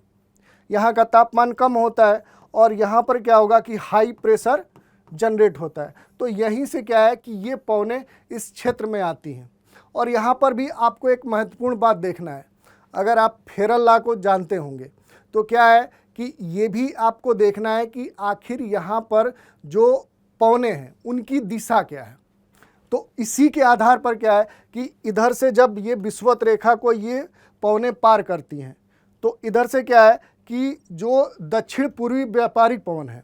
यहाँ का तापमान कम होता है, और यहाँ पर क्या होगा कि हाई प्रेशर जनरेट होता है। तो यहीं से क्या है कि ये पवनें इस क्षेत्र में आती हैं। और यहाँ पर भी आपको एक महत्वपूर्ण बात देखना है, अगर आप फेरल लॉ को जानते होंगे तो क्या है कि ये भी आपको देखना है कि आखिर यहाँ पर जो पवनें हैं उनकी दिशा क्या है। तो इसी के आधार पर क्या है कि इधर से जब ये विषुवत रेखा को ये पवनें पार करती हैं तो इधर से क्या है कि जो दक्षिण पूर्वी व्यापारिक पवन है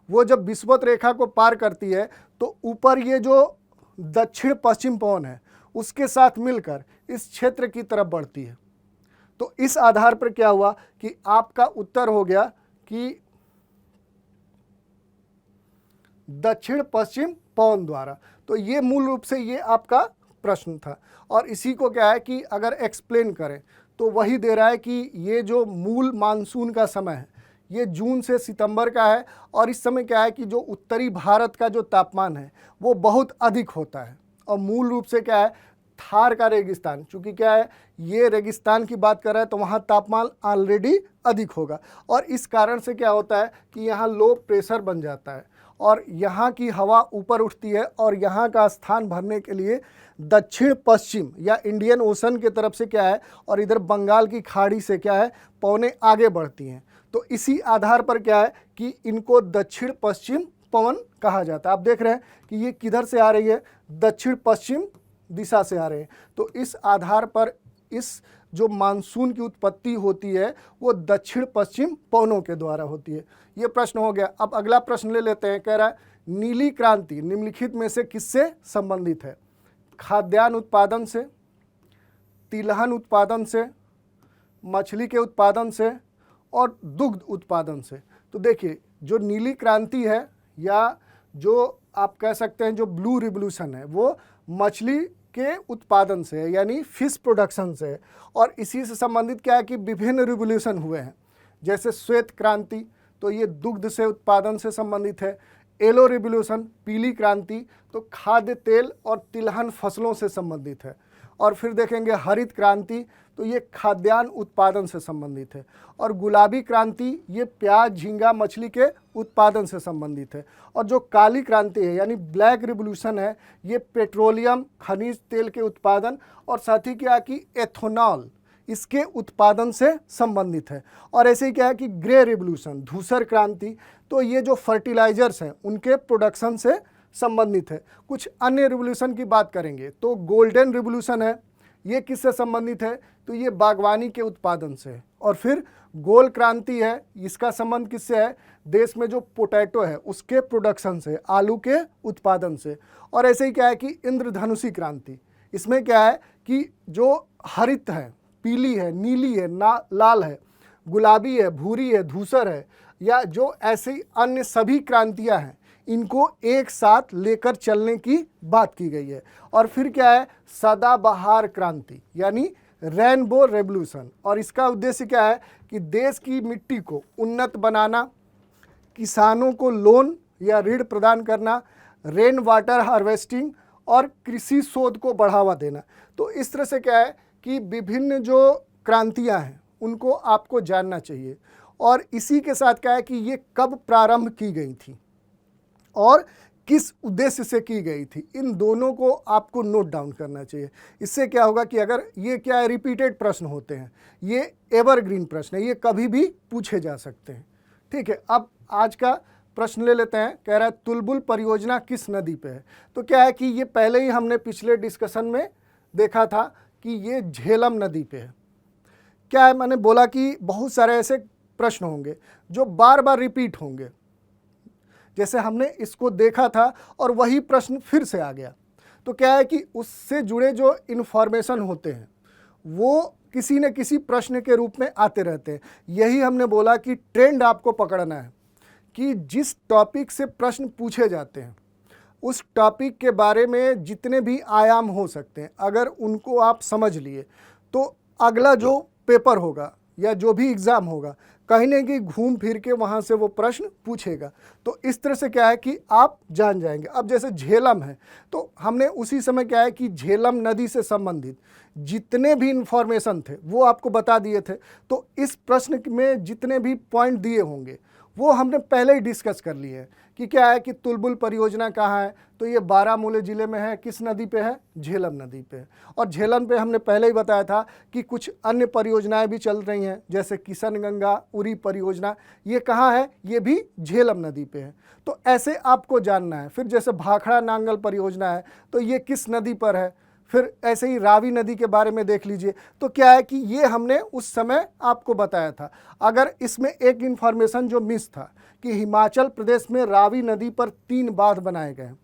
वो जब विषुवत रेखा को पार करती है तो ऊपर ये जो दक्षिण पश्चिम पवन है उसके साथ मिलकर इस क्षेत्र की तरफ बढ़ती है। तो इस आधार पर क्या हुआ कि आपका उत्तर हो गया कि दक्षिण पश्चिम पवन द्वारा। तो ये मूल रूप से ये आपका प्रश्न था। और इसी को क्या है कि अगर एक्सप्लेन करें तो वही दे रहा है कि ये जो मूल मानसून का समय है ये जून से सितंबर का है। और इस समय क्या है कि जो उत्तरी भारत का जो तापमान है वो बहुत अधिक होता है। और मूल रूप से क्या है, थार का रेगिस्तान, चूँकि क्या है ये रेगिस्तान की बात कर रहा है तो वहाँ तापमान ऑलरेडी अधिक होगा। और इस कारण से क्या होता है कि यहाँ लो प्रेशर बन जाता है और यहाँ की हवा ऊपर उठती है, और यहाँ का स्थान भरने के लिए दक्षिण पश्चिम या इंडियन ओशन की तरफ से क्या है और इधर बंगाल की खाड़ी से क्या है पवनें आगे बढ़ती हैं। तो इसी आधार पर क्या है कि इनको दक्षिण पश्चिम पवन कहा जाता है। आप देख रहे हैं कि ये किधर से आ रही है, दक्षिण पश्चिम दिशा से आ रहे हैं। तो इस आधार पर इस जो मानसून की उत्पत्ति होती है वो दक्षिण पश्चिम पवनों के द्वारा होती है। ये प्रश्न हो गया। अब अगला प्रश्न ले लेते हैं। कह रहा है नीली क्रांति निम्नलिखित में से किससे संबंधित है। खाद्यान्न उत्पादन से, तिलहन उत्पादन से, मछली के उत्पादन से और दुग्ध उत्पादन से। तो देखिए जो नीली क्रांति है या जो आप कह सकते हैं जो ब्लू रिवोल्यूशन है वो मछली के उत्पादन से है, यानी फिश प्रोडक्शन से है। और इसी से संबंधित क्या है कि विभिन्न रिवोल्यूशन हुए हैं, जैसे श्वेत क्रांति, तो ये दुग्ध से उत्पादन से संबंधित है। येलो रिवोल्यूशन, पीली क्रांति, तो खाद्य तेल और तिलहन फसलों से संबंधित है। और फिर देखेंगे हरित क्रांति, तो ये खाद्यान्न उत्पादन से संबंधित है। और गुलाबी क्रांति ये प्याज, झींगा, मछली के उत्पादन से संबंधित है। और जो काली क्रांति है यानी ब्लैक रिवोल्यूशन है, ये पेट्रोलियम, खनिज तेल के उत्पादन और साथ ही क्या कि एथेनॉल, इसके उत्पादन से संबंधित है। और ऐसे ही क्या है कि ग्रे रिवोल्यूशन, धूसर क्रांति, तो ये जो फर्टिलाइजर्स हैं उनके प्रोडक्शन से संबंधित है। कुछ अन्य रिवोल्यूशन की बात करेंगे तो गोल्डन रिवोल्यूशन है, ये किससे संबंधित है, तो ये बागवानी के उत्पादन से है। और फिर गोल क्रांति है, इसका संबंध किससे है, देश में जो पोटैटो है उसके प्रोडक्शन से, आलू के उत्पादन से। और ऐसे ही क्या है कि इंद्रधनुषी क्रांति, इसमें क्या है कि जो हरित है, पीली है, नीली है, लाल है, गुलाबी है, भूरी है, धूसर है, या जो ऐसी अन्य सभी क्रांतियां हैं, इनको एक साथ लेकर चलने की बात की गई है। और फिर क्या है, सदाबहार क्रांति यानी रेनबो रेवोल्यूशन। और इसका उद्देश्य क्या है कि देश की मिट्टी को उन्नत बनाना, किसानों को लोन या ऋण प्रदान करना, रेन वाटर हार्वेस्टिंग और कृषि शोध को बढ़ावा देना। तो इस तरह से क्या है कि विभिन्न जो क्रांतियां हैं उनको आपको जानना चाहिए। और इसी के साथ क्या है कि ये कब प्रारंभ की गई थी और किस उद्देश्य से की गई थी, इन दोनों को आपको नोट डाउन करना चाहिए। इससे क्या होगा कि अगर ये क्या है, रिपीटेड प्रश्न होते हैं, ये एवरग्रीन प्रश्न है, ये कभी भी पूछे जा सकते हैं। ठीक है, अब आज का प्रश्न ले लेते हैं। कह रहा है तुलबुल परियोजना किस नदी पे है। तो क्या है कि ये पहले ही हमने पिछले डिस्कशन में देखा था कि ये झेलम नदी पे है। क्या है, मैंने बोला कि बहुत सारे ऐसे प्रश्न होंगे जो बार बार रिपीट होंगे, जैसे हमने इसको देखा था और वही प्रश्न फिर से आ गया। तो क्या है कि उससे जुड़े जो इन्फॉर्मेशन होते हैं वो किसी न किसी प्रश्न के रूप में आते रहते हैं। यही हमने बोला कि ट्रेंड आपको पकड़ना है कि जिस टॉपिक से प्रश्न पूछे जाते हैं उस टॉपिक के बारे में जितने भी आयाम हो सकते हैं, अगर उनको आप समझ लिए तो अगला जो पेपर होगा या जो भी एग्ज़ाम होगा कहीं न कहीं घूम फिर के वहाँ से वो प्रश्न पूछेगा। तो इस तरह से क्या है कि आप जान जाएंगे। अब जैसे झेलम है तो हमने उसी समय क्या है कि झेलम नदी से संबंधित जितने भी इंफॉर्मेशन थे वो आपको बता दिए थे। तो इस प्रश्न में जितने भी पॉइंट दिए होंगे वो हमने पहले ही डिस्कस कर लिए हैं कि क्या है कि तुलबुल परियोजना कहाँ है, तो ये बारामूला ज़िले में है। किस नदी पे है, झेलम नदी पे है। और झेलम पे हमने पहले ही बताया था कि कुछ अन्य परियोजनाएं भी चल रही हैं, जैसे किशनगंगा उरी परियोजना, ये कहाँ है, ये भी झेलम नदी पे है। तो ऐसे आपको जानना है। फिर जैसे भाखड़ा नांगल परियोजना है तो ये किस नदी पर है। फिर ऐसे ही रावी नदी के बारे में देख लीजिए। तो क्या है कि ये हमने उस समय आपको बताया था। अगर इसमें एक इन्फॉर्मेशन जो मिस था कि हिमाचल प्रदेश में रावी नदी पर 3 बांध बनाए गए हैं,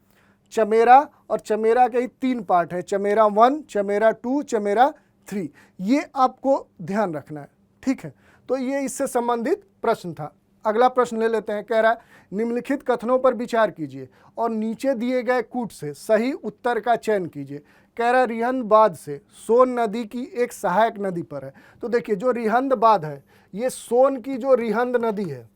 चमेरा, और चमेरा के ही 3 पार्ट है, चमेरा 1, चमेरा 2, चमेरा 3। ये आपको ध्यान रखना है। ठीक है, तो ये इससे संबंधित प्रश्न था। अगला प्रश्न ले लेते हैं। कह रहा है निम्नलिखित कथनों पर विचार कीजिए और नीचे दिए गए कूट से सही उत्तर का चयन कीजिए। कह रहा है रिहंद बांध से सोन नदी की एक सहायक नदी पर है। तो देखिए जो रिहंद बांध है ये सोन की जो रिहंद नदी है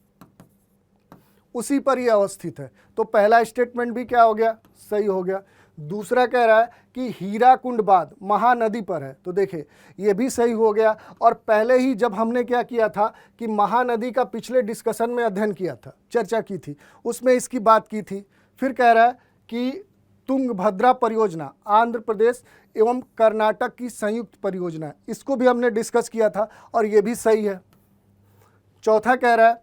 उसी पर ही अवस्थित है। तो पहला स्टेटमेंट भी क्या हो गया, सही हो गया। दूसरा कह रहा है कि हीराकुंड बांध महानदी पर है। तो देखिए ये भी सही हो गया। और पहले ही जब हमने क्या किया था कि महानदी का पिछले डिस्कशन में अध्ययन किया था, चर्चा की थी, उसमें इसकी बात की थी। फिर कह रहा है कि तुंगभद्रा परियोजना आंध्र प्रदेश एवं कर्नाटक की संयुक्त परियोजना है, इसको भी हमने डिस्कस किया था और ये भी सही है। चौथा कह रहा है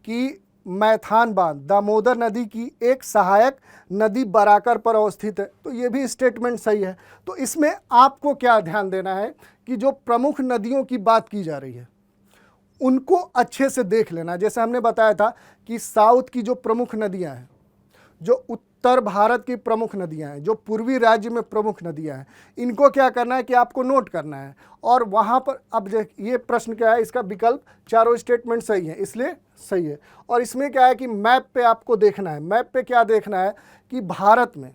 कि मैथान बांध दामोदर नदी की एक सहायक नदी बराकर पर अवस्थित है। तो ये भी स्टेटमेंट सही है। तो इसमें आपको क्या ध्यान देना है कि जो प्रमुख नदियों की बात की जा रही है उनको अच्छे से देख लेना। जैसे हमने बताया था कि साउथ की जो प्रमुख नदियां हैं, जो उत्तर भारत की प्रमुख नदियां हैं, जो पूर्वी राज्य में प्रमुख नदियां हैं, इनको क्या करना है कि आपको नोट करना है। और वहाँ पर अब ये प्रश्न क्या है, इसका विकल्प चारों स्टेटमेंट सही है, इसलिए सही है। और इसमें क्या है कि मैप पे आपको देखना है, मैप पे क्या देखना है कि भारत में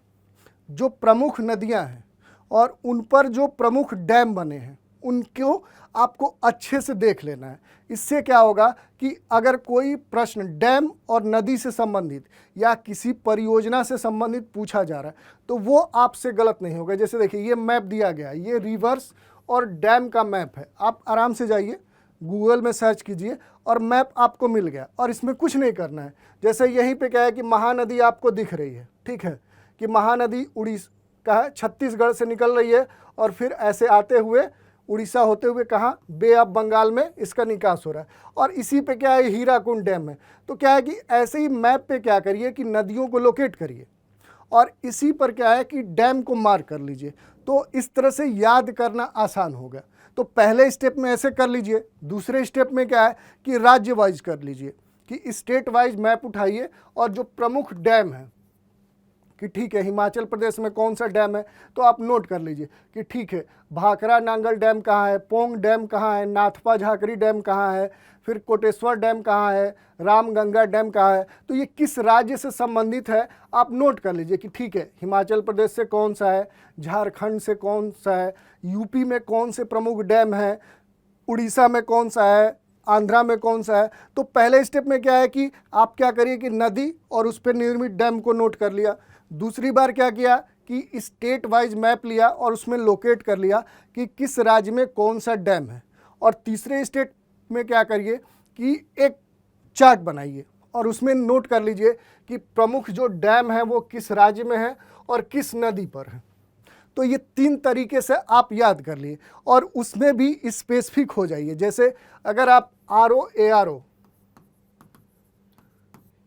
जो प्रमुख नदियां हैं और उन पर जो प्रमुख डैम बने हैं उनको आपको अच्छे से देख लेना है। इससे क्या होगा कि अगर कोई प्रश्न डैम और नदी से संबंधित या किसी परियोजना से संबंधित पूछा जा रहा है तो वो आपसे गलत नहीं होगा। जैसे देखिए ये मैप दिया गया है, ये रिवर्स और डैम का मैप है। आप आराम से जाइए गूगल में सर्च कीजिए और मैप आपको मिल गया और इसमें कुछ नहीं करना है। जैसे यहीं पे क्या है कि महानदी आपको दिख रही है, ठीक है, कि महानदी उड़ीसा का है, छत्तीसगढ़ से निकल रही है और फिर ऐसे आते हुए उड़ीसा होते हुए कहाँ, बे ऑफ बंगाल में इसका निकास हो रहा है। और इसी पे क्या है, हीराकुंड डैम है। तो क्या है कि ऐसे ही मैप पे क्या करिए कि नदियों को लोकेट करिए और इसी पर क्या है कि डैम को मार्क कर लीजिए। तो इस तरह से याद करना आसान होगा। तो पहले स्टेप में ऐसे कर लीजिए। दूसरे स्टेप में क्या है कि राज्य वाइज कर लीजिए कि स्टेट वाइज मैप उठाइए और जो प्रमुख डैम है कि ठीक है हिमाचल प्रदेश में कौन सा डैम है तो आप नोट कर लीजिए कि ठीक है भाखड़ा नांगल डैम कहाँ है, पोंग डैम कहाँ है, नाथपा झाकरी डैम कहाँ है, फिर कोटेश्वर डैम कहाँ है, रामगंगा डैम कहाँ है। तो ये किस राज्य से संबंधित है आप नोट कर लीजिए कि ठीक है हिमाचल प्रदेश से कौन सा है, झारखंड से कौन सा है, यूपी में कौन से प्रमुख डैम है, उड़ीसा में कौन सा है, आंध्रा में कौन सा है। तो पहले स्टेप में क्या है कि आप क्या करिए कि नदी और उस पर निर्मित डैम को नोट कर लिया। दूसरी बार क्या किया कि स्टेट वाइज मैप लिया और उसमें लोकेट कर लिया कि किस राज्य में कौन सा डैम है। और तीसरे स्टेट में क्या करिए कि एक चार्ट बनाइए और उसमें नोट कर लीजिए कि प्रमुख जो डैम है वो किस राज्य में है और किस नदी पर है। तो ये 3 तरीके से आप याद कर लिए और उसमें भी स्पेसिफिक हो जाइए। जैसे अगर आप RO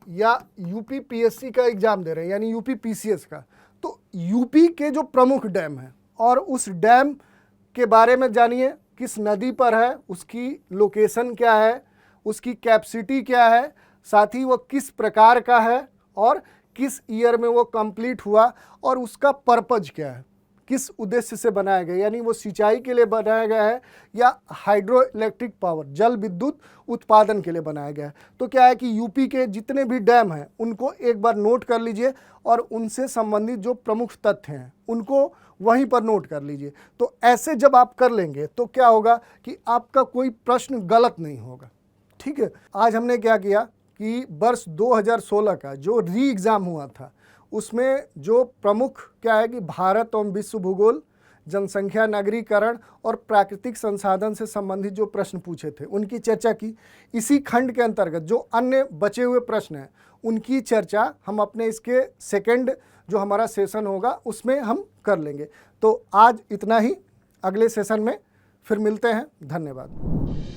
या यूपी PSC का एग्जाम दे रहे हैं यानी यूपी PCS का, तो यूपी के जो प्रमुख डैम हैं और उस डैम के बारे में जानिए, किस नदी पर है, उसकी लोकेशन क्या है, उसकी कैपेसिटी क्या है, साथ ही वो किस प्रकार का है और किस ईयर में वो कंप्लीट हुआ और उसका पर्पज क्या है, किस उद्देश्य से बनाया गया, यानी वो सिंचाई के लिए बनाया गया है या हाइड्रो इलेक्ट्रिक पावर जल विद्युत उत्पादन के लिए बनाया गया है। तो क्या है कि यूपी के जितने भी डैम हैं उनको एक बार नोट कर लीजिए और उनसे संबंधित जो प्रमुख तथ्य हैं उनको वहीं पर नोट कर लीजिए। तो ऐसे जब आप कर लेंगे तो क्या होगा कि आपका कोई प्रश्न गलत नहीं होगा। ठीक है, आज हमने क्या किया कि वर्ष 2016 का जो री एग्ज़ाम हुआ था उसमें जो प्रमुख क्या है कि भारत और विश्व भूगोल, जनसंख्या, नगरीकरण और प्राकृतिक संसाधन से संबंधित जो प्रश्न पूछे थे उनकी चर्चा की। इसी खंड के अंतर्गत जो अन्य बचे हुए प्रश्न हैं उनकी चर्चा हम अपने इसके सेकंड जो हमारा सेशन होगा उसमें हम कर लेंगे। तो आज इतना ही, अगले सेशन में फिर मिलते हैं। धन्यवाद।